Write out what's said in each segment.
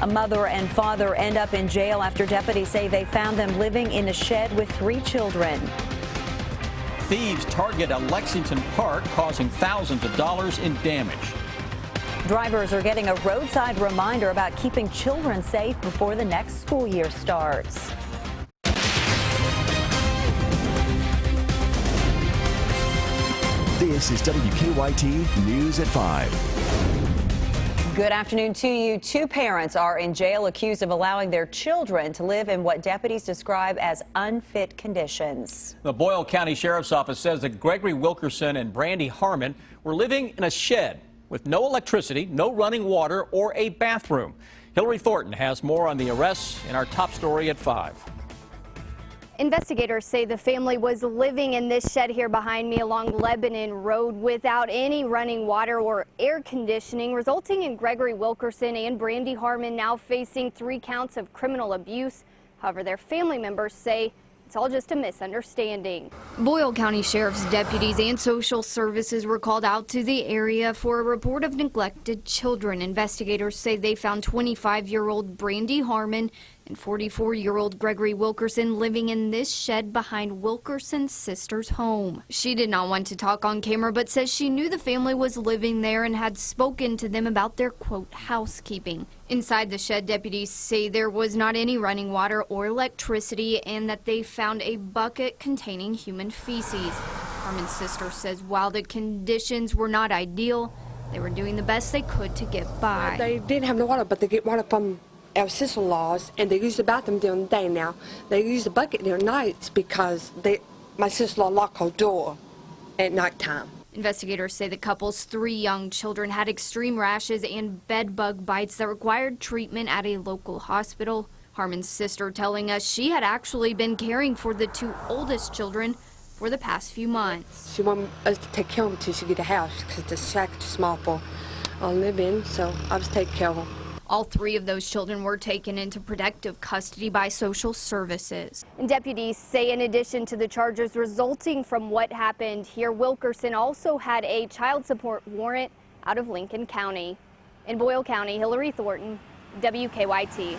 A mother and father end up in jail after deputies say they found them living in a shed with 3 children. Thieves target a Lexington park, causing thousands of dollars in damage. Drivers are getting a roadside reminder about keeping children safe before the next school year starts. This is WKYT News at 5. Good afternoon to you. 2 parents are in jail accused of allowing their children to live in what deputies describe as unfit conditions. The Boyle County Sheriff's Office says that Gregory Wilkerson and Brandy Harmon were living in a shed with no electricity, no running water, or a bathroom. Hillary Thornton has more on the arrests in our top story at 5. Investigators say the family was living in this shed here behind me along Lebanon Road without any running water or air conditioning, resulting in Gregory Wilkerson and Brandy Harmon now facing 3 counts of criminal abuse. However, their family members say it's all just a misunderstanding. Boyle County Sheriff's deputies and social services were called out to the area for a report of neglected children. Investigators say they found 25-year-old Brandy Harmon and 44-year-old Gregory Wilkerson living in this shed behind Wilkerson's sister's home. She did not want to talk on camera, but says she knew the family was living there and had spoken to them about their, quote, housekeeping. Inside the shed, deputies say there was not any running water or electricity and that they found a bucket containing human feces. Harmon's sister says while the conditions were not ideal, they were doing the best they could to get by. They didn't have no water, but they get water from our sister-in-laws, and they use the bathroom during the day now. They use the bucket during nights because my sister-in-law locked her door at nighttime. Investigators say the couple's 3 young children had extreme rashes and bed bug bites that required treatment at a local hospital. Harmon's sister telling us she had actually been caring for the 2 oldest children for the past few months. She wanted us to take care of them until she get a house because the shack is too small for her to live in, so I was taking care of them. All 3 of those children were taken into protective custody by social services. And deputies say in addition to the charges resulting from what happened here, Wilkerson also had a child support warrant out of Lincoln County. In Boyle County, Hillary Thornton, WKYT.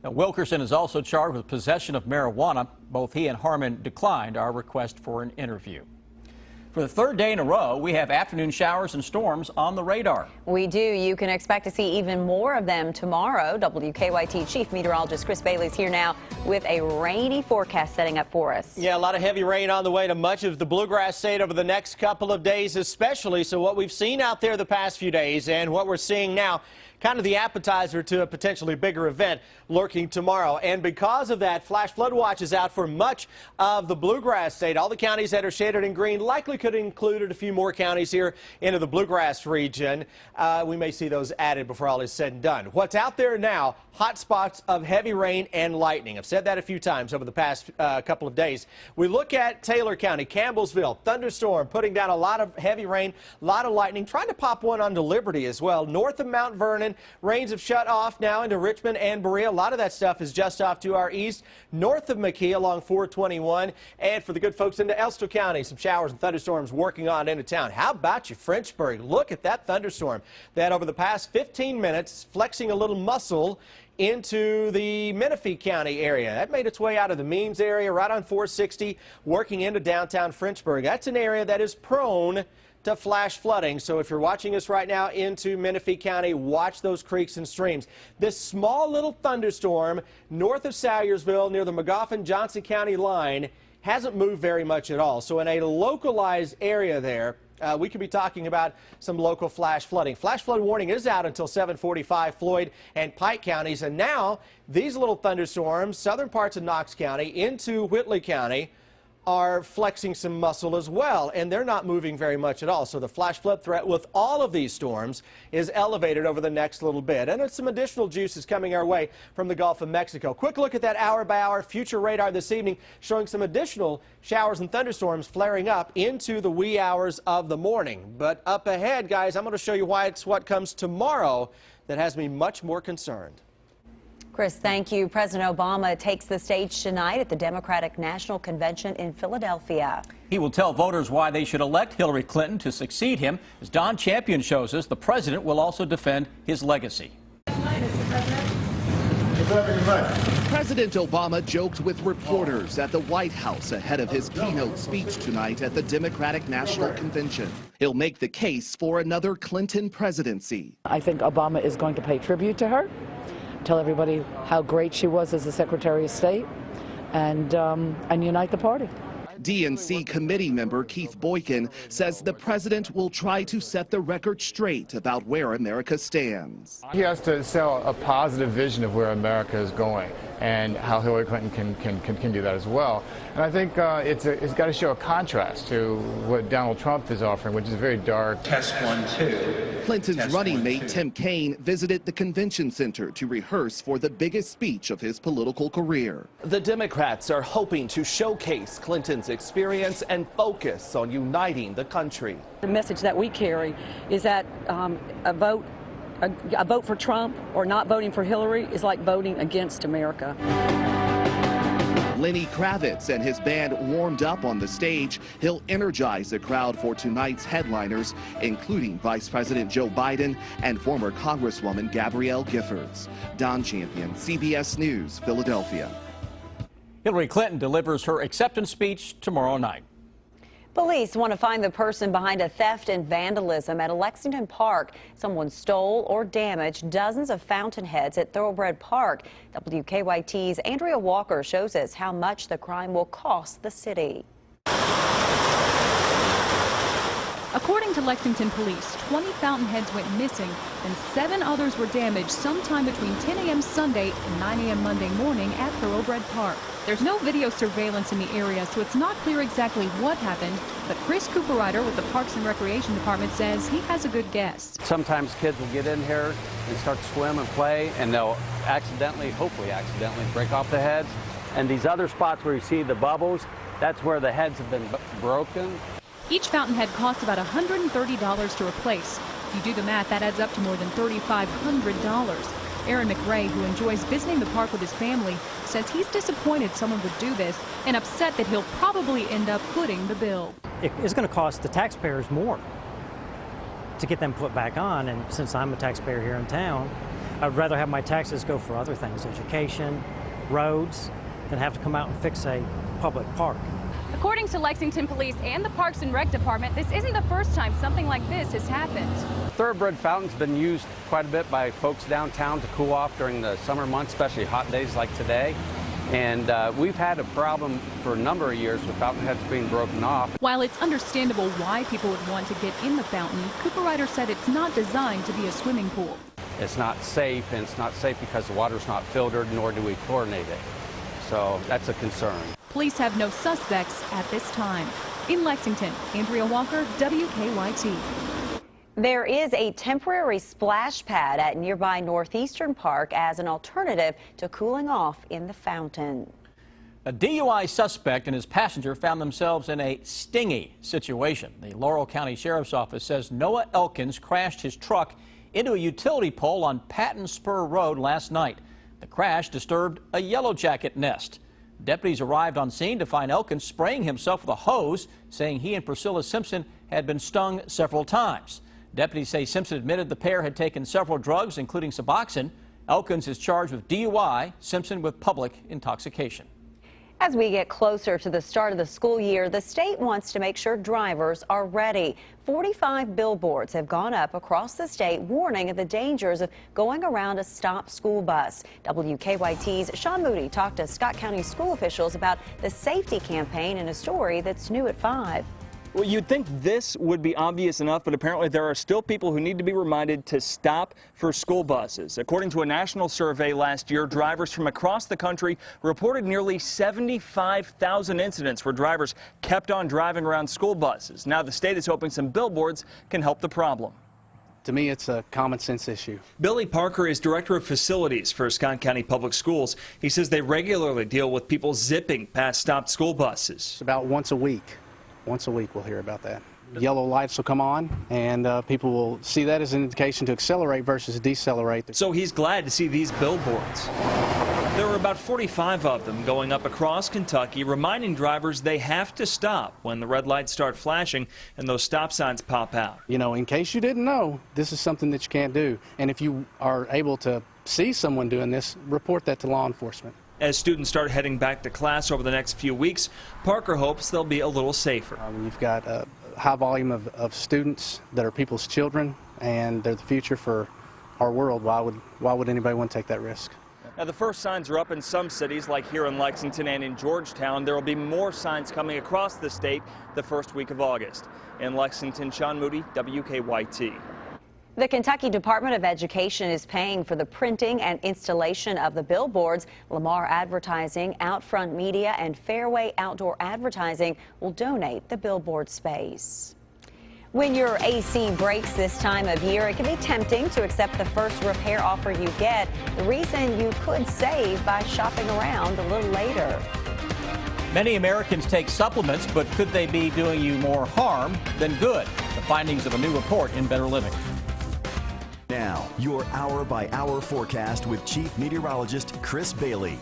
Now, Wilkerson is also charged with possession of marijuana. Both he and Harmon declined our request for an interview. For the 3rd day in a row, we have afternoon showers and storms on the radar. We do. You can expect to see even more of them tomorrow. WKYT Chief Meteorologist Chris Bailey's here now with a rainy forecast setting up for us. Yeah, a lot of heavy rain on the way to much of the Bluegrass State over the next couple of days especially. So what we've seen out there the past few days and what we're seeing now, kind of the appetizer to a potentially bigger event lurking tomorrow. And because of that, flash flood watch is out for much of the Bluegrass State. All the counties that are shaded in green likely could include a few more counties here into the Bluegrass region. We may see those added before all is said and done. What's out there now, hot spots of heavy rain and lightning. I've said that a few times over the past couple of days. We look at Taylor County, Campbellsville, thunderstorm putting down a lot of heavy rain, a lot of lightning, trying to pop one onto Liberty as well. North of Mount Vernon, rains have shut off now into Richmond and Berea. A lot of that stuff is just off to our east, north of McKee along 421. And for the good folks into Estill County, some showers and thunderstorms working on into town. How about you, Frenchburg? Look at that thunderstorm that over the past 15 minutes, flexing a little muscle into the Menifee County area. That made its way out of the Means area right on 460, working into downtown Frenchburg. That's an area that is prone to flash flooding. So if you're watching us right now into Menifee County, watch those creeks and streams. This small little thunderstorm north of Salyersville near the Magoffin-Johnson County line hasn't moved very much at all. So in a localized area there, we could be talking about some local flash flooding. Flash flood warning is out until 7:45, Floyd and Pike counties. And now these little thunderstorms, southern parts of Knox County into Whitley County, are flexing some muscle as well, and they're not moving very much at all. So the flash flood threat with all of these storms is elevated over the next little bit. And some additional juices coming our way from the Gulf of Mexico. Quick look at that hour-by-hour future radar this evening, showing some additional showers and thunderstorms flaring up into the wee hours of the morning. But up ahead, guys, I'm going to show you why it's what comes tomorrow that has me much more concerned. Chris, thank you. President Obama takes the stage tonight at the Democratic National Convention in Philadelphia. He will tell voters why they should elect Hillary Clinton to succeed him. As Don Champion shows us, the president will also defend his legacy. President Obama joked with reporters at the White House ahead of his keynote speech tonight at the Democratic National Convention. He'll make the case for another Clinton presidency. I think Obama is going to pay tribute to her, tell everybody how great she was as a Secretary of State, and unite the party. DNC committee member Keith Boykin says the president will try to set the record straight about where America stands. He has to sell a positive vision of where America is going and how Hillary Clinton can do that as well. And I think it's got to show a contrast to what Donald Trump is offering, which is very dark. Test 1, 2. Clinton's Test running 1, mate 2. Tim Kaine visited the convention center to rehearse for the biggest speech of his political career. The Democrats are hoping to showcase Clinton's experience and focus on uniting the country. The message that we carry is that a vote for Trump or not voting for Hillary is like voting against America. Lenny Kravitz and his band warmed up on the stage. He'll energize the crowd for tonight's headliners, including Vice President Joe Biden and former Congresswoman Gabrielle Giffords. Don Champion, CBS News, Philadelphia. Hillary Clinton delivers her acceptance speech tomorrow night. Police want to find the person behind a theft and vandalism at a Lexington Park. Someone stole or damaged dozens of fountain heads at Thoroughbred Park. WKYT's Andrea Walker shows us how much the crime will cost the city. According to Lexington police, 20 fountain heads went missing and 7 others were damaged sometime between 10 a.m. Sunday and 9 a.m. Monday morning at Thoroughbred Park. There's no video surveillance in the area, so it's not clear exactly what happened, but Chris Cooperrider with the Parks and Recreation Department says he has a good guess. Sometimes kids will get in here and start to swim and play, and they'll accidentally, hopefully accidentally, break off the heads. And these other spots where you see the bubbles, that's where the heads have been broken. Each fountainhead costs about $130 to replace. If you do the math, that adds up to more than $3,500. Aaron McRae, who enjoys visiting the park with his family, says he's disappointed someone would do this and upset that he'll probably end up footing the bill. It's going to cost the taxpayers more to get them put back on, and since I'm a taxpayer here in town, I'd rather have my taxes go for other things, education, roads, than have to come out and fix a public park. According to Lexington Police and the Parks and Rec Department, this isn't the first time something like this has happened. Thoroughbred fountain's been used quite a bit by folks downtown to cool off during the summer months, especially hot days like today. And we've had a problem for a number of years with fountainheads being broken off. While it's understandable why people would want to get in the fountain, Cooperrider said it's not designed to be a swimming pool. It's not safe, and it's not safe because the water's not filtered, nor do we chlorinate it. So that's a concern. Police have no suspects at this time. In Lexington, Andrea Walker, WKYT. There is a temporary splash pad at nearby Northeastern Park as an alternative to cooling off in the fountain. A DUI suspect and his passenger found themselves in a stingy situation. The Laurel County Sheriff's Office says Noah Elkins crashed his truck into a utility pole on Patton Spur Road last night. The crash disturbed a yellow jacket nest. Deputies arrived on scene to find Elkins spraying himself with a hose, saying he and Priscilla Simpson had been stung several times. Deputies say Simpson admitted the pair had taken several drugs, including Suboxone. Elkins is charged with DUI, Simpson with public intoxication. As we get closer to the start of the school year, the state wants to make sure drivers are ready. 45 billboards have gone up across the state warning of the dangers of going around a stopped school bus. WKYT's Sean Moody talked to Scott County school officials about the safety campaign in a story that's new at 5. Well, you'd think this would be obvious enough, but apparently there are still people who need to be reminded to stop for school buses. According to a national survey last year, drivers from across the country reported nearly 75,000 incidents where drivers kept on driving around school buses. Now the state is hoping some billboards can help the problem. To me, it's a common sense issue. Billy Parker is director of facilities for Scott County Public Schools. He says they regularly deal with people zipping past stopped school buses. It's about once a week. Once a week we'll hear about that. Yellow lights will come on, and people will see that as an indication to accelerate versus decelerate. So he's glad to see these billboards. There were about 45 of them going up across Kentucky, reminding drivers they have to stop when the red lights start flashing and those stop signs pop out. You know, in case you didn't know, this is something that you can't do. And if you are able to see someone doing this, report that to law enforcement. As students start heading back to class over the next few weeks, Parker hopes they'll be a little safer. You've got a high volume of students that are people's children, and they're the future for our world. Why would anybody want to take that risk? Now, the first signs are up in some cities, like here in Lexington and in Georgetown. There will be more signs coming across the state the first week of August. In Lexington, Sean Moody, WKYT. The Kentucky Department of Education is paying for the printing and installation of the billboards. Lamar Advertising, Outfront Media, and Fairway Outdoor Advertising will donate the billboard space. When your AC breaks this time of year, it can be tempting to accept the first repair offer you get. The reason you could save by shopping around a little later. Many Americans take supplements, but could they be doing you more harm than good? The findings of a new report in Better Living. Now, your hour-by-hour forecast with Chief Meteorologist Chris Bailey.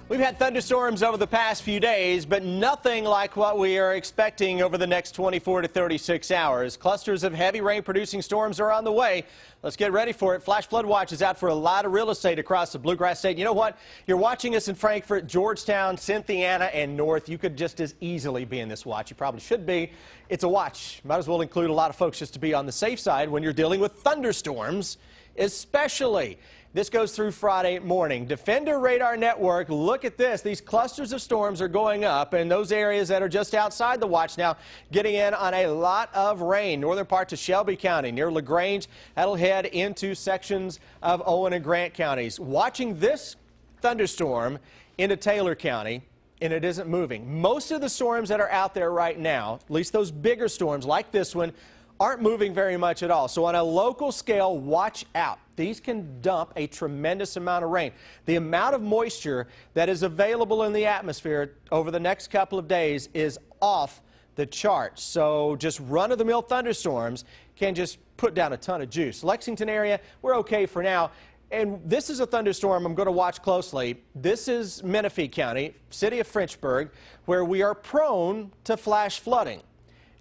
We've had thunderstorms over the past few days, but nothing like what we are expecting over the next 24 to 36 hours. Clusters of heavy rain-producing storms are on the way. Let's get ready for it. Flash flood watch is out for a lot of real estate across the Bluegrass State. You know what? You're watching us in Frankfort, Georgetown, Cynthiana, and North. You could just as easily be in this watch. You probably should be. It's a watch. Might as well include a lot of folks just to be on the safe side when you're dealing with thunderstorms, especially. This goes through Friday morning. Defender Radar Network, look at this. These clusters of storms are going up, and those areas that are just outside the watch now getting in on a lot of rain. Northern parts of Shelby County, near LaGrange, that'll head into sections of Owen and Grant counties. Watching this thunderstorm into Taylor County, and it isn't moving. Most of the storms that are out there right now, at least those bigger storms like this one, aren't moving very much at all. So on a local scale, watch out. These can dump a tremendous amount of rain. The amount of moisture that is available in the atmosphere over the next couple of days is off the charts. So just run-of-the-mill thunderstorms can just put down a ton of juice. Lexington area, we're okay for now. And this is a thunderstorm I'm going to watch closely. This is Menifee County, city of Frenchburg, where we are prone to flash flooding.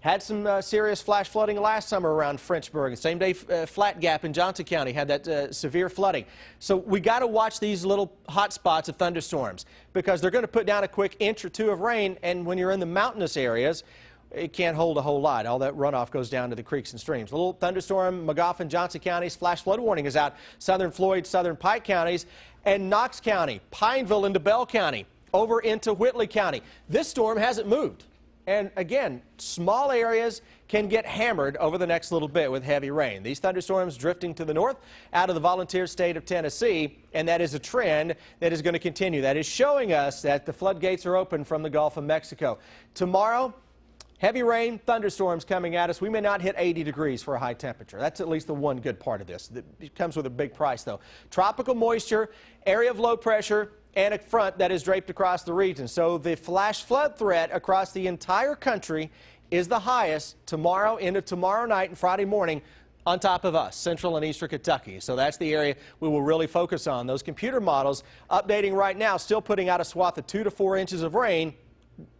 Had some serious flash flooding last summer around Frenchburg. Same day, Flat Gap in Johnson County had that severe flooding. So we got to watch these little hot spots of thunderstorms because they're going to put down a quick inch or two of rain. And when you're in the mountainous areas, it can't hold a whole lot. All that runoff goes down to the creeks and streams. A little thunderstorm, Magoffin, Johnson counties, flash flood warning is out. Southern Floyd, Southern Pike counties, and Knox County, Pineville into Bell County, over into Whitley County. This storm hasn't moved. And again, small areas can get hammered over the next little bit with heavy rain. These thunderstorms drifting to the north out of the volunteer state of Tennessee, and that is a trend that is going to continue. That is showing us that the floodgates are open from the Gulf of Mexico. Tomorrow, heavy rain, thunderstorms coming at us. We may not hit 80 degrees for a high temperature. That's at least the one good part of this. It comes with a big price, though. Tropical moisture, area of low pressure, and a front that is draped across the region. So the flash flood threat across the entire country is the highest tomorrow into tomorrow night and Friday morning on top of us, central and eastern Kentucky. So that's the area we will really focus on. Those computer models updating right now, still putting out a swath of 2 to 4 inches of rain,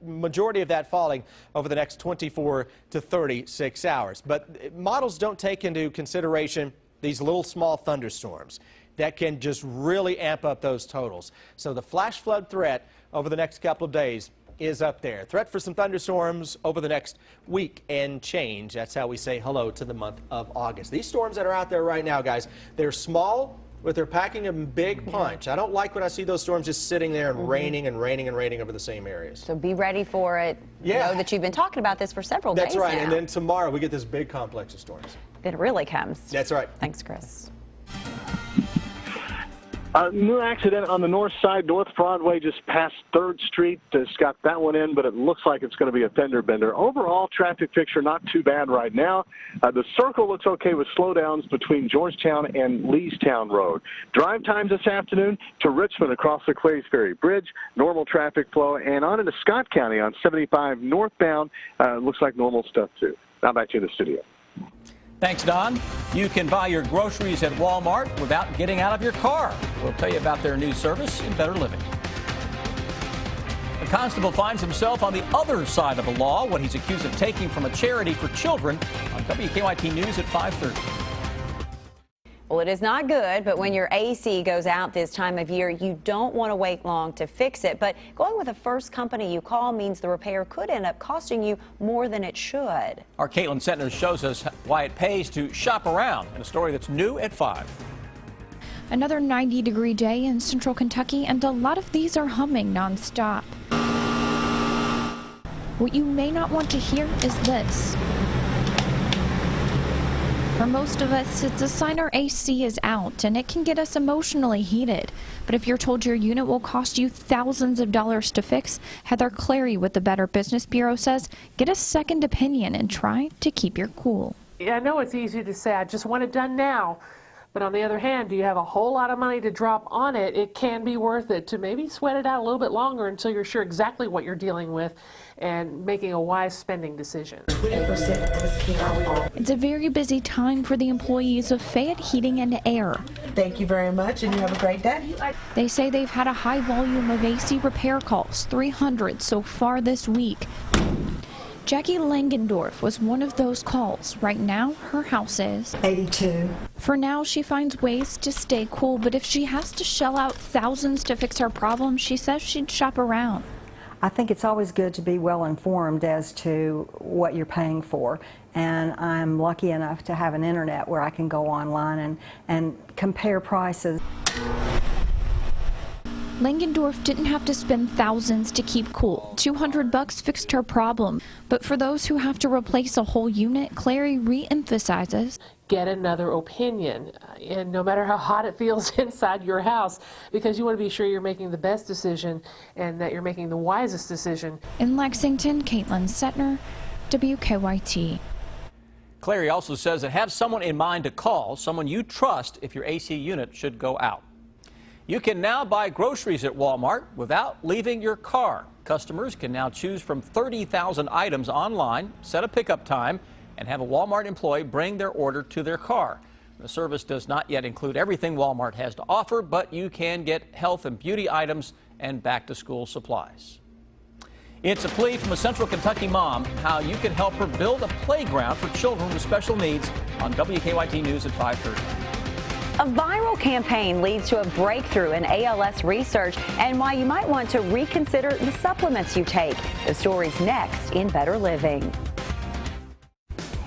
majority of that falling over the next 24 to 36 hours. But models don't take into consideration these little small thunderstorms that can just really amp up those totals. So the flash flood threat over the next couple of days is up there. Threat for some thunderstorms over the next week and change. That's how we say hello to the month of August. These storms that are out there right now, guys, they're small, but they're packing a big punch. I don't like when I see those storms just sitting there and raining and raining and raining over the same areas. So be ready for it. Yeah. You know that you've been talking about this for several days That's right. now. And then tomorrow we get this big complex of storms. Then it really comes. That's right. Thanks, Chris. New accident on the north side, North Broadway, just past 3rd Street. It's got that one in, but it looks like it's going to be a fender bender. Overall, traffic picture not too bad right now. The circle looks okay with slowdowns between Georgetown and Leestown Road. Drive times this afternoon to Richmond across the Clays Ferry Bridge, normal traffic flow, and on into Scott County on 75 northbound, looks like normal stuff too. Now back to the studio. Thanks, Don. You can buy your groceries at Walmart without getting out of your car. We'll tell you about their new service in Better Living. A constable finds himself on the other side of the law when he's accused of taking from a charity for children on WKYT News at 5:30. Well, it is not good, but when your AC goes out this time of year, you don't want to wait long to fix it. But going with the first company you call means the repair could end up costing you more than it should. Our Caitlin Setner shows us why it pays to shop around in a story that's new at 5. Another 90-degree day in central Kentucky, and a lot of these are humming nonstop. What you may not want to hear is this. For most of us, it's a sign our AC is out, and it can get us emotionally heated. But if you're told your unit will cost you thousands of dollars to fix, Heather Clary with the Better Business Bureau says, get a second opinion and try to keep your cool. I know it's easy to say, I just want it done now. But on the other hand, do you have a whole lot of money to drop on it? It can be worth it to maybe sweat it out a little bit longer until you're sure exactly what you're dealing with and making a wise spending decision. It's a very busy time for the employees of Fayette Heating and Air. Thank you very much, and you have a great day. They say they've had a high volume of AC repair calls, 300 so far this week. Jackie Langendorf was one of those calls. Right now, her house is 82. For now, she finds ways to stay cool, but if she has to shell out thousands to fix her problem, she says she'd shop around. I think it's always good to be well informed as to what you're paying for, and I'm lucky enough to have an internet where I can go online and compare prices. Langendorf didn't have to spend thousands to keep cool. $200 fixed her problem. But for those who have to replace a whole unit, Clary re-emphasizes, get another opinion, and no matter how hot it feels inside your house, because you want to be sure you're making the best decision and that you're making the wisest decision. In Lexington, Caitlin Setner, WKYT. Clary also says that have someone in mind to call, someone you trust if your AC unit should go out. You can now buy groceries at Walmart without leaving your car. Customers can now choose from 30,000 items online, set a pickup time, and have a Walmart employee bring their order to their car. The service does not yet include everything Walmart has to offer, but you can get health and beauty items and back-to-school supplies. It's a plea from a Central Kentucky mom how you can help her build a playground for children with special needs on WKYT News at 5:30. A viral campaign leads to a breakthrough in ALS research and why you might want to reconsider the supplements you take. The story's next in Better Living.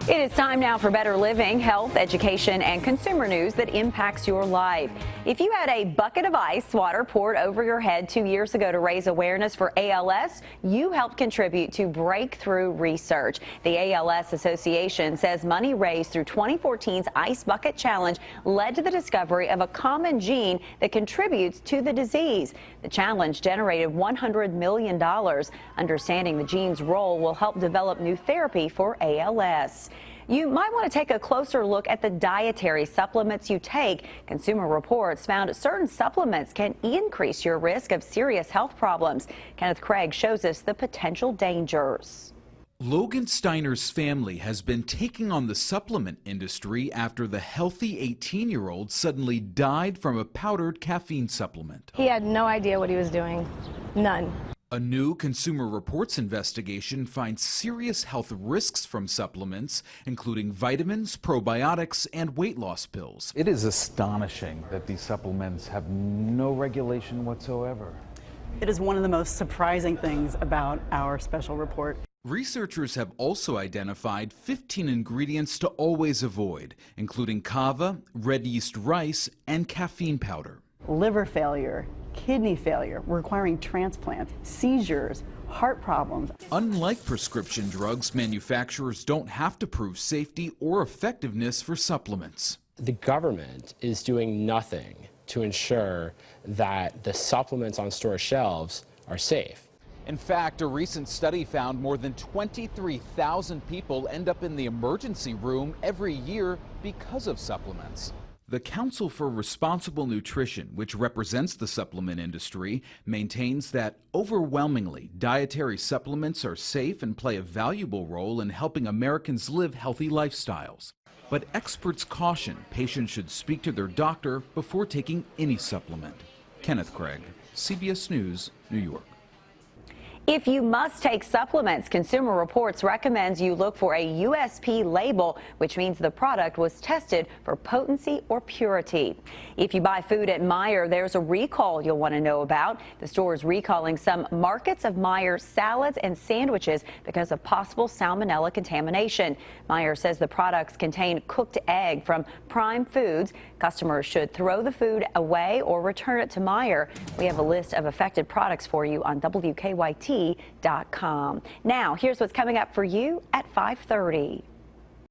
It is time now for Better Living, health, education, and consumer news that impacts your life. If you had a bucket of ice water poured over your head 2 years ago to raise awareness for ALS, you helped contribute to breakthrough research. The ALS Association says money raised through 2014's Ice Bucket Challenge led to the discovery of a common gene that contributes to the disease. The challenge generated $100 million. Understanding the gene's role will help develop new therapy for ALS. You might want to take a closer look at the dietary supplements you take. Consumer Reports found certain supplements can increase your risk of serious health problems. Kenneth Craig shows us the potential dangers. Logan Steiner's family has been taking on the supplement industry after the healthy 18-year-old suddenly died from a powdered caffeine supplement. He had no idea what he was doing. None. A new Consumer Reports investigation finds serious health risks from supplements, including vitamins, probiotics, and weight loss pills. It is astonishing that these supplements have no regulation whatsoever. It is one of the most surprising things about our special report. Researchers have also identified 15 ingredients to always avoid, including kava, red yeast rice, and caffeine powder. Liver failure, kidney failure, requiring transplant, seizures, heart problems. Unlike prescription drugs, manufacturers don't have to prove safety or effectiveness for supplements. The government is doing nothing to ensure that the supplements on store shelves are safe. In fact, a recent study found more than 23,000 people end up in the emergency room every year because of supplements. The Council for Responsible Nutrition, which represents the supplement industry, maintains that overwhelmingly dietary supplements are safe and play a valuable role in helping Americans live healthy lifestyles. But experts caution patients should speak to their doctor before taking any supplement. Kenneth Craig, CBS News, New York. If you must take supplements, Consumer Reports recommends you look for a USP label, which means the product was tested for potency or purity. If you buy food at Meijer, there's a recall you'll want to know about. The store is recalling some markets of Meijer salads and sandwiches because of possible salmonella contamination. Meijer says the products contain cooked egg from Prime Foods. Customers should throw the food away or return it to Meijer. We have a list of affected products for you on WKYT.com. Now, here's what's coming up for you at 5:30.